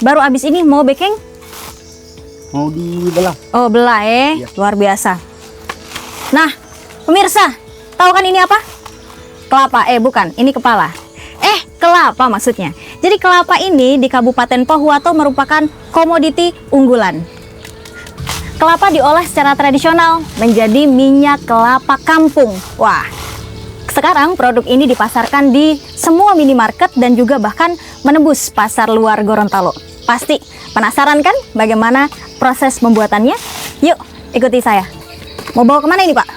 baru abis ini mau baking? Mau dibelah. Oh, belah Iya. luar biasa. Nah, pemirsa, tahu kan ini apa? Kelapa, bukan, ini kepala. Kelapa maksudnya. Jadi kelapa ini di Kabupaten Pohuwato merupakan komoditi unggulan. Kelapa diolah secara tradisional menjadi minyak kelapa kampung. Wah, sekarang produk ini dipasarkan di semua minimarket dan juga bahkan menembus pasar luar Gorontalo. Pasti penasaran kan bagaimana proses pembuatannya? Yuk, ikuti saya. Mau bawa kemana ini, Pak?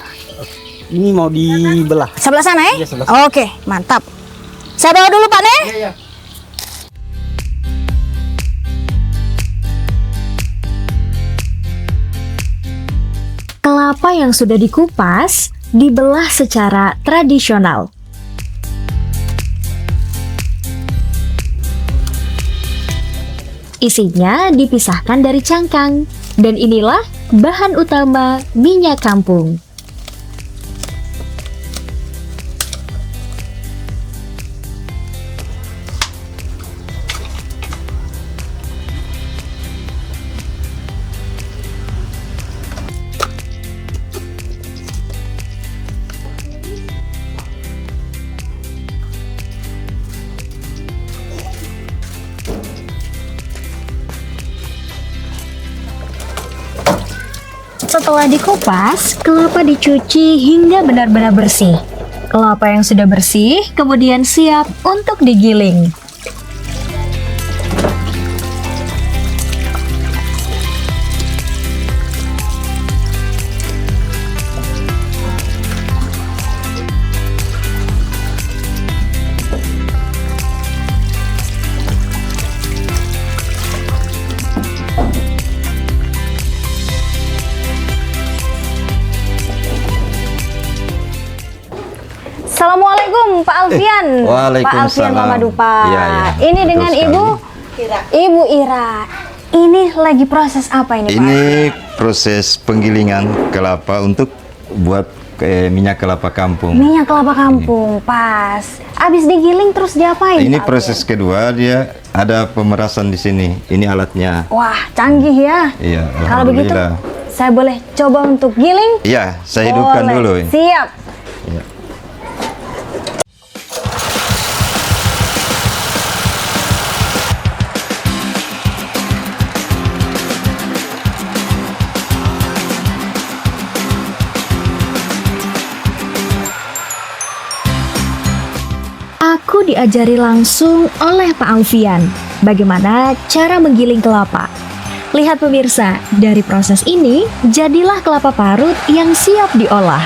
Ini mau dibelah. Sebelah sana ya? Iya, sebelah sana. Oke, mantap. Saya bawa dulu, Pak, nih. Iya. Kelapa yang sudah dikupas dibelah secara tradisional. Isinya dipisahkan dari cangkang, dan inilah bahan utama minyak kampung. Setelah dikupas, kelapa dicuci hingga benar-benar bersih. Kelapa yang sudah bersih kemudian siap untuk digiling. Assalamualaikum Pak Alfian. Waalaikumsalam. Pak Alfian Mama Dupa. Iya. Ini dengan Betul Ibu Ibu Ira. Ini lagi proses apa ini, Pak? Ini proses penggilingan kelapa untuk buat minyak kelapa kampung. Minyak kelapa kampung, pas. Abis digiling terus diapain? Ini Pak proses kedua, dia ada pemerasan di sini. Ini alatnya. Alfian? Wah, canggih ya. Iya, Kalau begitu, alhamdulillah. saya boleh coba untuk giling? Iya, saya hidupkan Boleh. dulu. Siap. Iya. Aku diajari langsung oleh Pak Alfian bagaimana cara menggiling kelapa. Lihat pemirsa, dari proses ini jadilah kelapa parut yang siap diolah.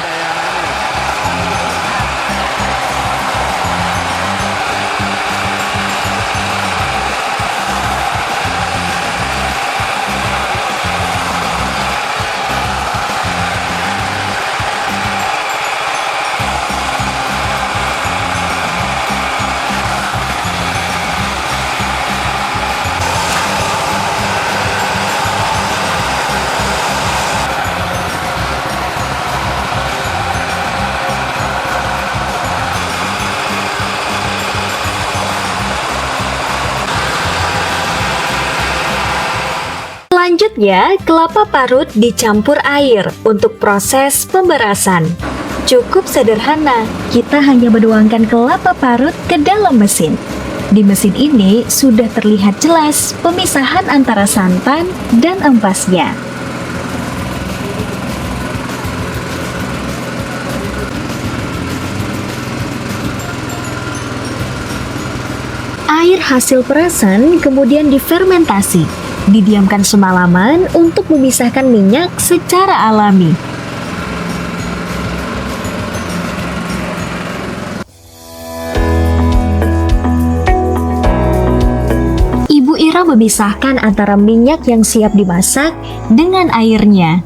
Selanjutnya, kelapa parut dicampur air untuk proses pemberasan. Cukup sederhana, kita hanya menuangkan kelapa parut ke dalam mesin. Di mesin ini sudah terlihat jelas pemisahan antara santan dan ampasnya. Air hasil perasan kemudian difermentasi. Didiamkan semalaman untuk memisahkan minyak secara alami. Ibu Ira memisahkan antara minyak yang siap dimasak dengan airnya.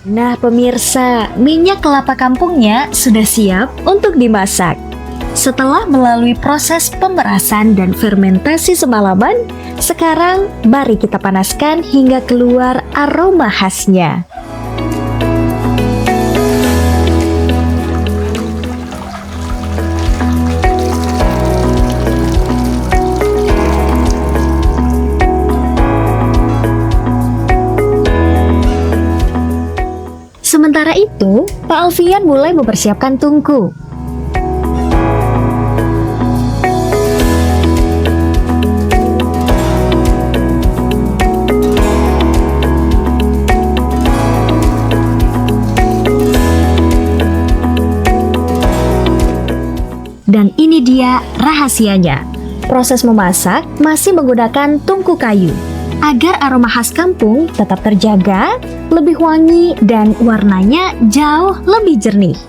Nah pemirsa, minyak kelapa kampungnya sudah siap untuk dimasak. Setelah melalui proses pemerasan dan fermentasi semalaman, sekarang mari kita panaskan hingga keluar aroma khasnya. Sementara itu, Pak Alfian mulai mempersiapkan tungku. Dan ini dia rahasianya. Proses memasak masih menggunakan tungku kayu agar aroma khas kampung tetap terjaga, lebih wangi dan warnanya jauh lebih jernih.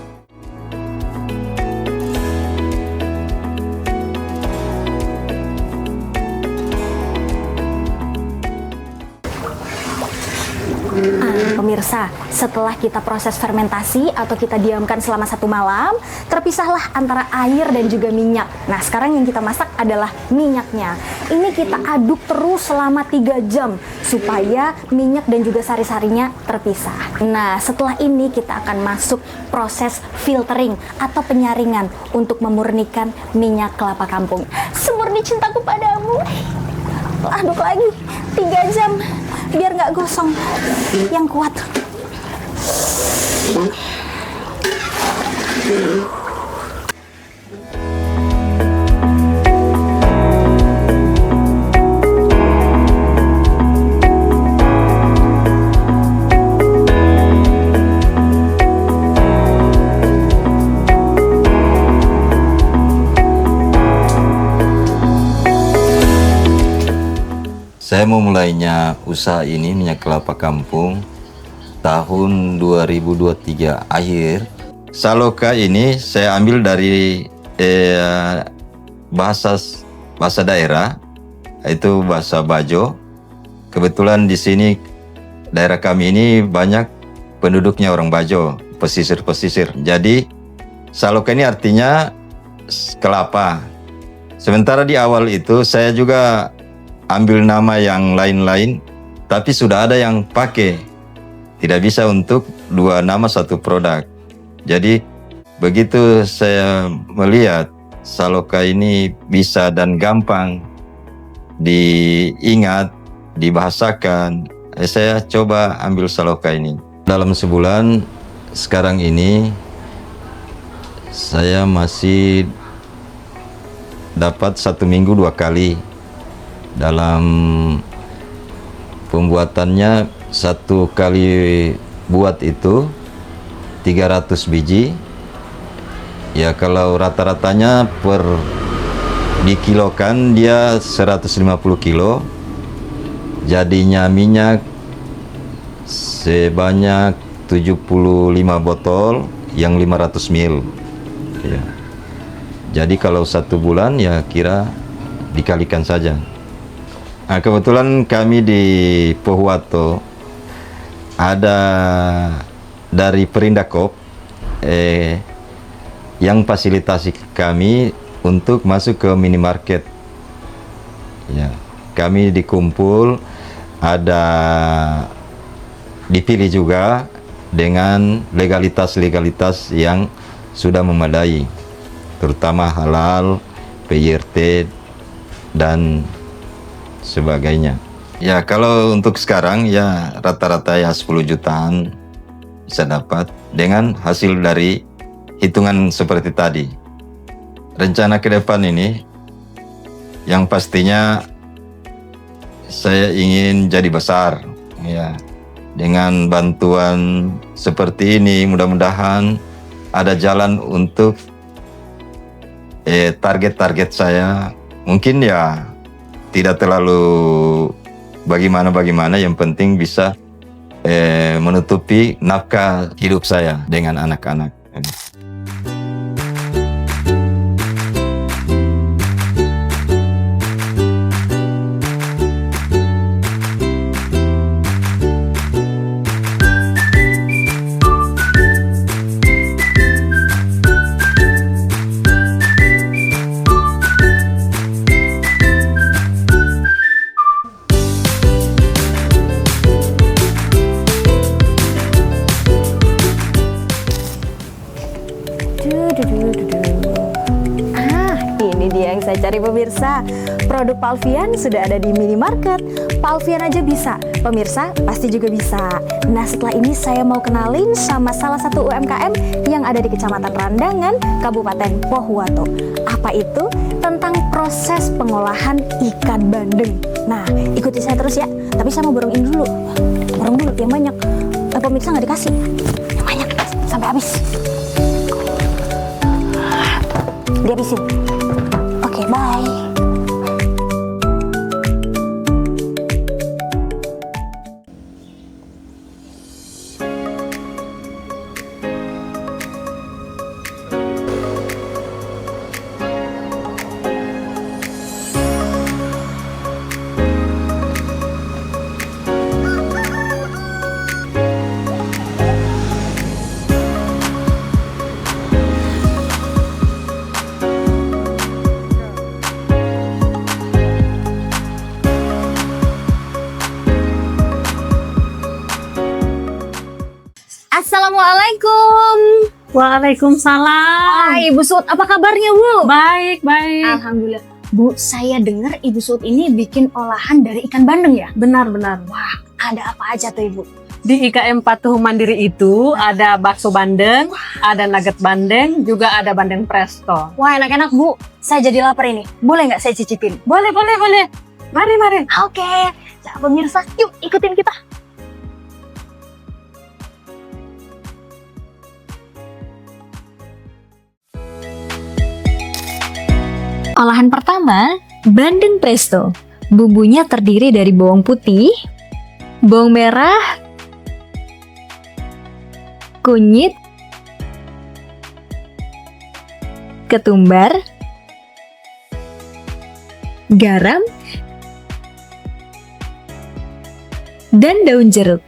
Pemirsa, setelah kita proses fermentasi atau kita diamkan selama 1 malam, terpisahlah antara air dan juga minyak. Nah, sekarang yang kita masak adalah minyaknya. Ini kita aduk terus selama 3 jam supaya minyak dan juga sari-sarinya terpisah. Nah, setelah ini kita akan masuk proses filtering atau penyaringan untuk memurnikan minyak kelapa kampung. Semurni cintaku padamu. Aduk lagi 3 jam biar nggak gosong, yang kuat. Saya memulainya usaha ini minyak kelapa kampung tahun 2023 akhir. Saloka ini saya ambil dari bahasa daerah, itu bahasa Bajo. Kebetulan di sini daerah kami ini banyak penduduknya orang Bajo, pesisir-pesisir. Jadi Saloka ini artinya kelapa. Sementara di awal itu saya juga ambil nama yang lain-lain, tapi sudah ada yang pakai. Tidak bisa untuk 2 nama 1 produk. Jadi begitu saya melihat Saloka ini bisa dan gampang diingat, dibahasakan, saya coba ambil Saloka ini. Dalam sebulan sekarang ini saya masih dapat 1 minggu 2 kali. Dalam pembuatannya 1 kali buat itu 300 biji. Ya kalau rata-ratanya per dikilokan dia 150 kilo. Jadinya minyak sebanyak 75 botol yang 500 ml. Ya. Jadi kalau 1 bulan ya kira dikalikan saja. Nah, kebetulan kami di Pohuwato ada dari Perindakop yang fasilitasi kami untuk masuk ke minimarket. Ya, kami dikumpul, ada dipilih juga dengan legalitas yang sudah memadai, terutama halal, PYRT dan sebagainya. Ya kalau untuk sekarang ya rata-rata ya 10 jutaan bisa dapat dengan hasil dari hitungan seperti tadi. Rencana ke depan ini yang pastinya saya ingin jadi besar ya. Dengan bantuan seperti ini mudah-mudahan ada jalan untuk target-target saya. Mungkin ya tidak terlalu bagaimana, yang penting bisa menutupi nafkah hidup saya dengan anak-anak. dari pemirsa, produk Palvian sudah ada di minimarket. Palvian aja bisa, pemirsa pasti juga bisa. Nah, setelah ini saya mau kenalin sama salah satu UMKM yang ada di Kecamatan Randangan, Kabupaten Pohuwato. Apa itu? Tentang proses pengolahan ikan bandeng. Nah, ikuti saya terus ya. Tapi saya mau borongin dulu. Borong dulu yang banyak. Pemirsa nggak dikasih. Yang banyak sampai habis. Dihabisin. Oke, bye. Assalamualaikum. Waalaikumsalam. Ibu Sud, apa kabarnya, Bu? Baik, baik. Alhamdulillah. Bu, saya dengar Ibu Sud ini bikin olahan dari ikan bandeng ya? Benar, benar. Wah, ada apa aja tuh, Ibu? Di IKM Patuh Mandiri itu ada bakso bandeng, ada nugget bandeng, juga ada bandeng presto. Wah, enak-enak, Bu. Saya jadi lapar ini. Boleh nggak saya cicipin? Boleh, boleh, boleh. Mari, mari. Oke. Nah, pemirsa, yuk ikutin kita. Olahan pertama, bandeng presto. Bumbunya terdiri dari bawang putih, bawang merah, kunyit, ketumbar, garam, dan daun jeruk.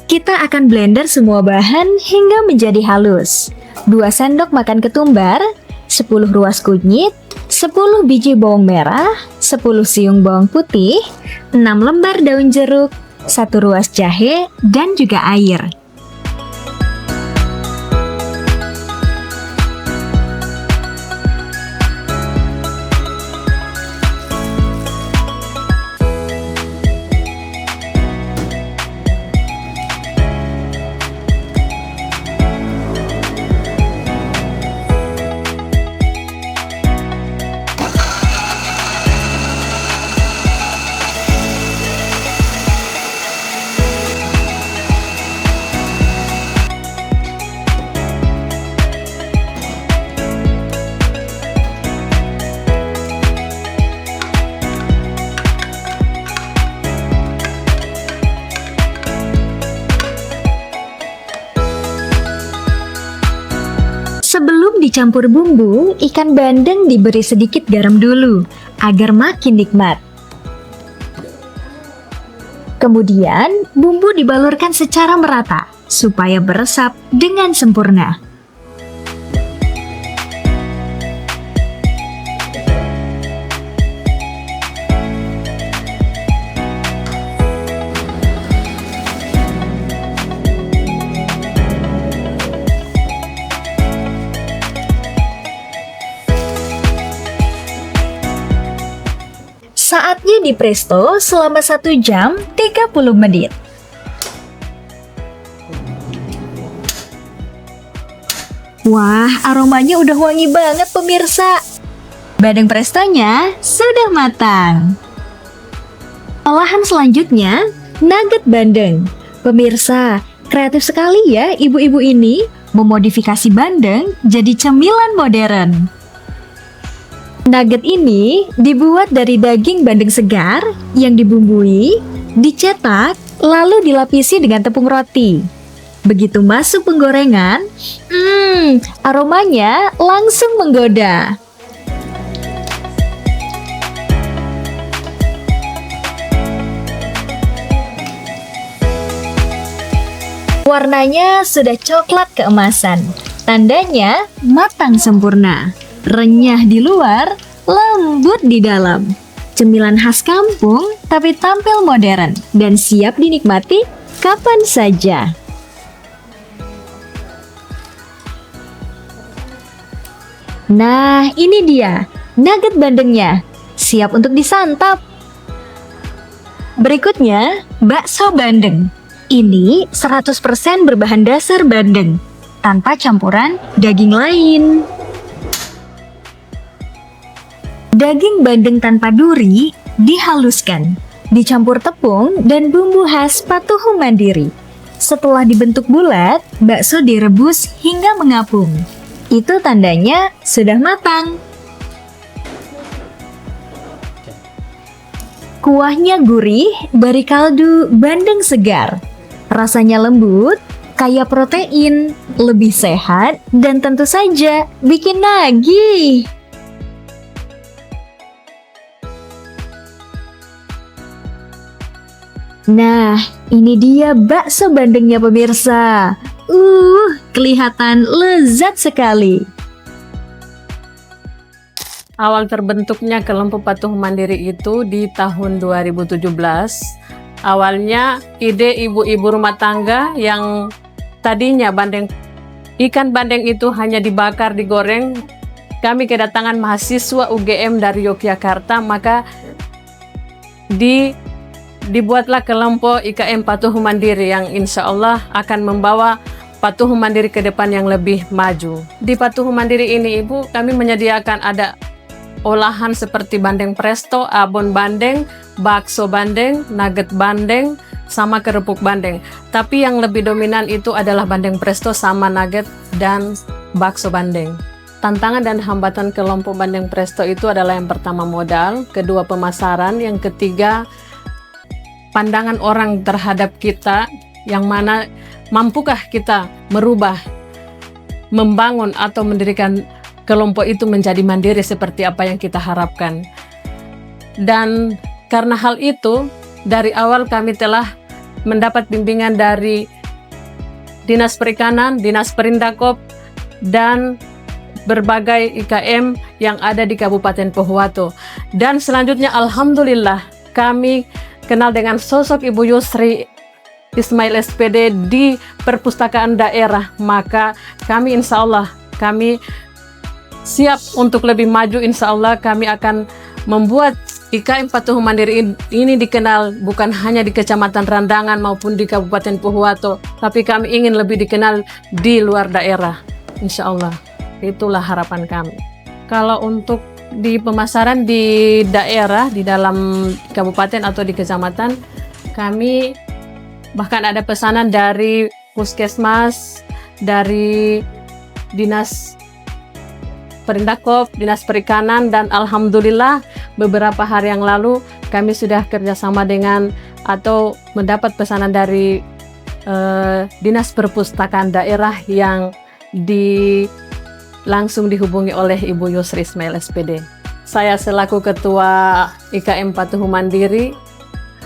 Kita akan blender semua bahan hingga menjadi halus. 2 sendok makan ketumbar, 10 ruas kunyit, 10 biji bawang merah, 10 siung bawang putih, 6 lembar daun jeruk, 1 ruas jahe, dan juga air. Sebelum dicampur bumbu, ikan bandeng diberi sedikit garam dulu agar makin nikmat. Kemudian, bumbu dibalurkan secara merata supaya meresap dengan sempurna. Saatnya di presto selama 1 jam 30 menit. Wah, aromanya udah wangi banget pemirsa. Bandeng prestonya sudah matang. Olahan selanjutnya, nugget bandeng. Pemirsa, kreatif sekali ya ibu-ibu ini memodifikasi bandeng jadi cemilan modern. Nugget ini dibuat dari daging bandeng segar yang dibumbui, dicetak, lalu dilapisi dengan tepung roti. Begitu masuk penggorengan, aromanya langsung menggoda. Warnanya sudah coklat keemasan, tandanya matang sempurna. Renyah di luar, lembut di dalam. Cemilan khas kampung tapi tampil modern dan siap dinikmati kapan saja. Nah, ini dia, nugget bandengnya. Siap untuk disantap. Berikutnya, bakso bandeng. Ini 100% berbahan dasar bandeng, tanpa campuran daging lain. Daging bandeng tanpa duri dihaluskan, dicampur tepung dan bumbu khas Patuhu Mandiri. Setelah dibentuk bulat, bakso direbus hingga mengapung. Itu tandanya sudah matang. Kuahnya gurih, beri kaldu bandeng segar. Rasanya lembut, kaya protein, lebih sehat, dan tentu saja bikin nagih. Nah, ini dia bakso bandengnya pemirsa. Kelihatan lezat sekali. Awal terbentuknya kelompok Patuhu Mandiri itu di tahun 2017. Awalnya ide ibu-ibu rumah tangga yang tadinya ikan bandeng itu hanya dibakar, digoreng. Kami kedatangan mahasiswa UGM dari Yogyakarta, maka dibuatlah kelompok IKM Patuhu Mandiri yang insya Allah akan membawa Patuhu Mandiri ke depan yang lebih maju. Di Patuhu Mandiri ini Ibu, kami menyediakan ada olahan seperti bandeng presto, abon bandeng, bakso bandeng, nugget bandeng, sama kerupuk bandeng. Tapi yang lebih dominan itu adalah bandeng presto sama nugget dan bakso bandeng. Tantangan dan hambatan kelompok bandeng presto itu adalah yang pertama modal, kedua pemasaran, yang ketiga pandangan orang terhadap kita, yang mana mampukah kita merubah, membangun atau mendirikan kelompok itu menjadi mandiri seperti apa yang kita harapkan. Dan karena hal itu, dari awal kami telah mendapat bimbingan dari Dinas Perikanan, Dinas Perindakop, dan berbagai IKM yang ada di Kabupaten Pohuwato. Dan selanjutnya Alhamdulillah kami kenal dengan sosok Ibu Yusri Ismail SPD di perpustakaan daerah. Maka kami insya Allah, kami siap untuk lebih maju. Insya Allah kami akan membuat IKM Patuhu Mandiri ini dikenal bukan hanya di Kecamatan Randangan maupun di Kabupaten Pohuwato, tapi kami ingin lebih dikenal di luar daerah. Insya Allah, itulah harapan kami. Kalau untuk di pemasaran di daerah, di dalam kabupaten atau di kecamatan, kami bahkan ada pesanan dari puskesmas, dari Dinas Perindakop, Dinas Perikanan, dan Alhamdulillah beberapa hari yang lalu kami sudah kerjasama dengan atau mendapat pesanan dari Dinas Perpustakaan Daerah yang langsung dihubungi oleh Ibu Yusri Ismail SPD. Saya selaku Ketua IKM Patuhu Mandiri,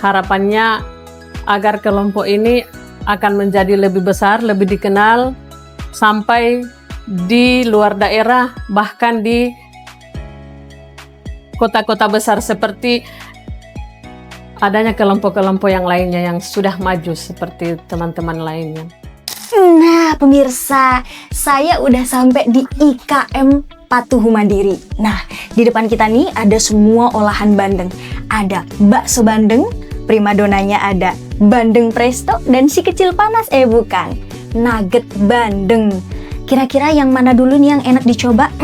harapannya agar kelompok ini akan menjadi lebih besar, lebih dikenal, sampai di luar daerah, bahkan di kota-kota besar seperti adanya kelompok-kelompok yang lainnya yang sudah maju seperti teman-teman lainnya. Nah pemirsa, saya udah sampai di IKM Patuhu Mandiri. Nah, di depan kita nih ada semua olahan bandeng. Ada bakso bandeng, primadonanya ada bandeng presto, dan si kecil panas bukan, nugget bandeng. Kira-kira yang mana dulu nih yang enak dicoba?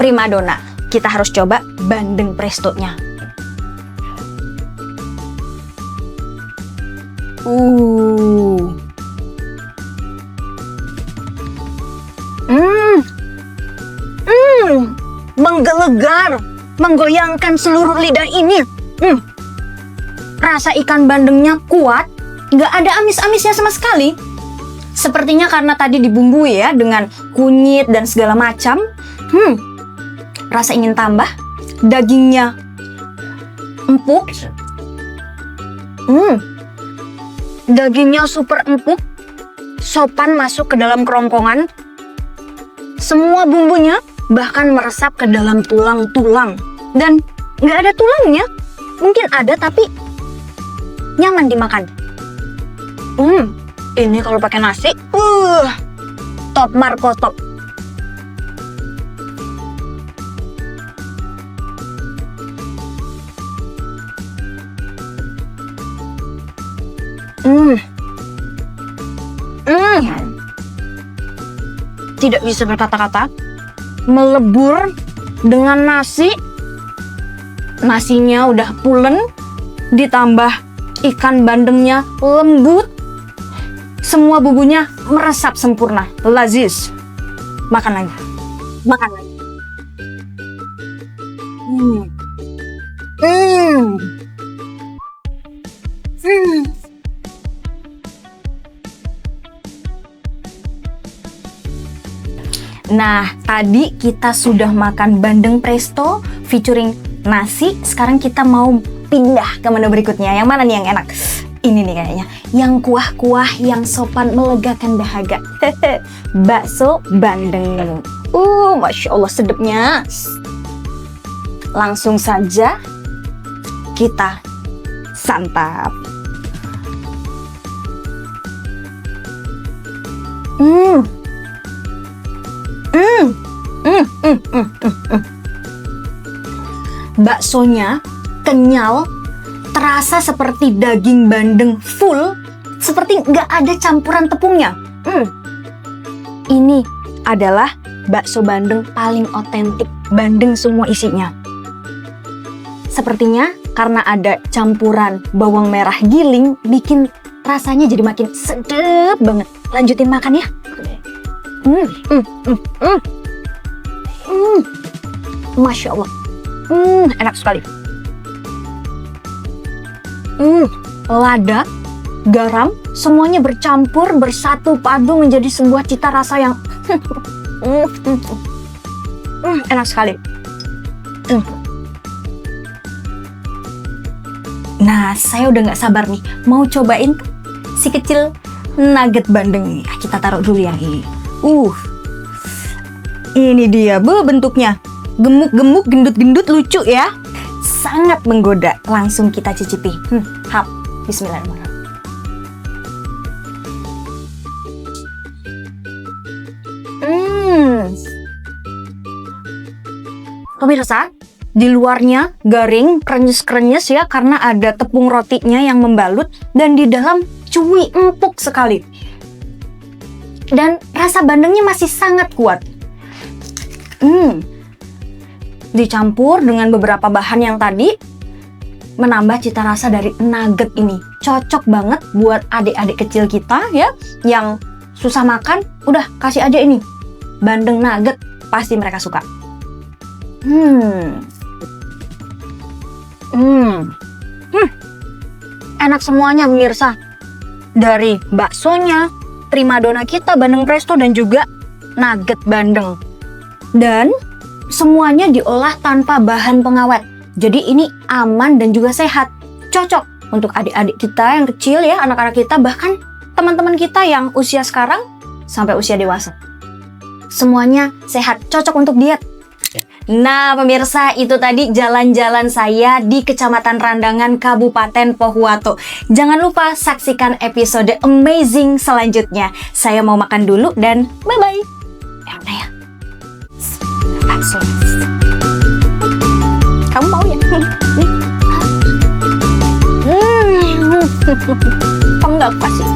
Primadona. Kita harus coba bandeng prestonya. Menggelegar, menggoyangkan seluruh lidah ini. Rasa ikan bandengnya kuat, nggak ada amis-amisnya sama sekali. Sepertinya karena tadi dibumbui ya dengan kunyit dan segala macam. Rasa ingin tambah. Dagingnya empuk. Dagingnya super empuk. Sopan masuk ke dalam kerongkongan. Semua bumbunya bahkan meresap ke dalam tulang-tulang. Dan nggak ada tulangnya. Mungkin ada tapi nyaman dimakan. Ini kalau pakai nasi, top markotop. tidak bisa berkata-kata. Melebur dengan nasi. Nasinya udah pulen, ditambah ikan bandengnya lembut. Semua bumbunya meresap sempurna, lazis. Makan lagi. Makan lagi. Nah, tadi kita sudah makan bandeng presto featuring nasi. Sekarang kita mau pindah ke menu berikutnya. Yang mana nih yang enak? Ini nih kayaknya. Yang kuah-kuah, yang sopan melegakan dahaga. Bakso bandeng. Masya Allah sedapnya. Langsung saja kita santap. Baksonya kenyal, terasa seperti daging bandeng full, seperti nggak ada campuran tepungnya. Ini adalah bakso bandeng paling otentik, bandeng semua isinya. Sepertinya karena ada campuran bawang merah giling, bikin rasanya jadi makin sedap banget. Lanjutin makan ya. Masya Allah. Enak sekali. Lada, garam, semuanya bercampur, bersatu padu menjadi sebuah cita rasa yang enak sekali. Nah, saya udah nggak sabar nih, mau cobain si kecil nugget bandeng ini. Kita taruh dulu yang ini. Ini dia, bentuknya gemuk-gemuk, gendut-gendut, lucu ya. Sangat menggoda. Langsung kita cicipi. Hap. Bismillahirrahmanirrahim. Pemirsa, di luarnya garing, krenyes-krenyes ya, karena ada tepung rotinya yang membalut, dan di dalam cuy, empuk sekali. Dan rasa bandengnya masih sangat kuat. Dicampur dengan beberapa bahan yang tadi, menambah cita rasa dari nugget ini. Cocok banget buat adik-adik kecil kita ya, yang susah makan, udah kasih aja ini. Bandeng nugget, pasti mereka suka. Enak semuanya pemirsa. Dari baksonya, primadona kita, bandeng presto, dan juga nugget bandeng. Dan semuanya diolah tanpa bahan pengawet. Jadi ini aman dan juga sehat. Cocok untuk adik-adik kita yang kecil ya, anak-anak kita, bahkan teman-teman kita yang usia sekarang sampai usia dewasa. Semuanya sehat, cocok untuk diet. Nah pemirsa, itu tadi jalan-jalan saya di Kecamatan Randangan, Kabupaten Pohuwato. Jangan lupa saksikan episode amazing selanjutnya. Saya mau makan dulu dan bye-bye. Udah ya. Bakso. Kamu mau ya? Kamu nggak pas ya?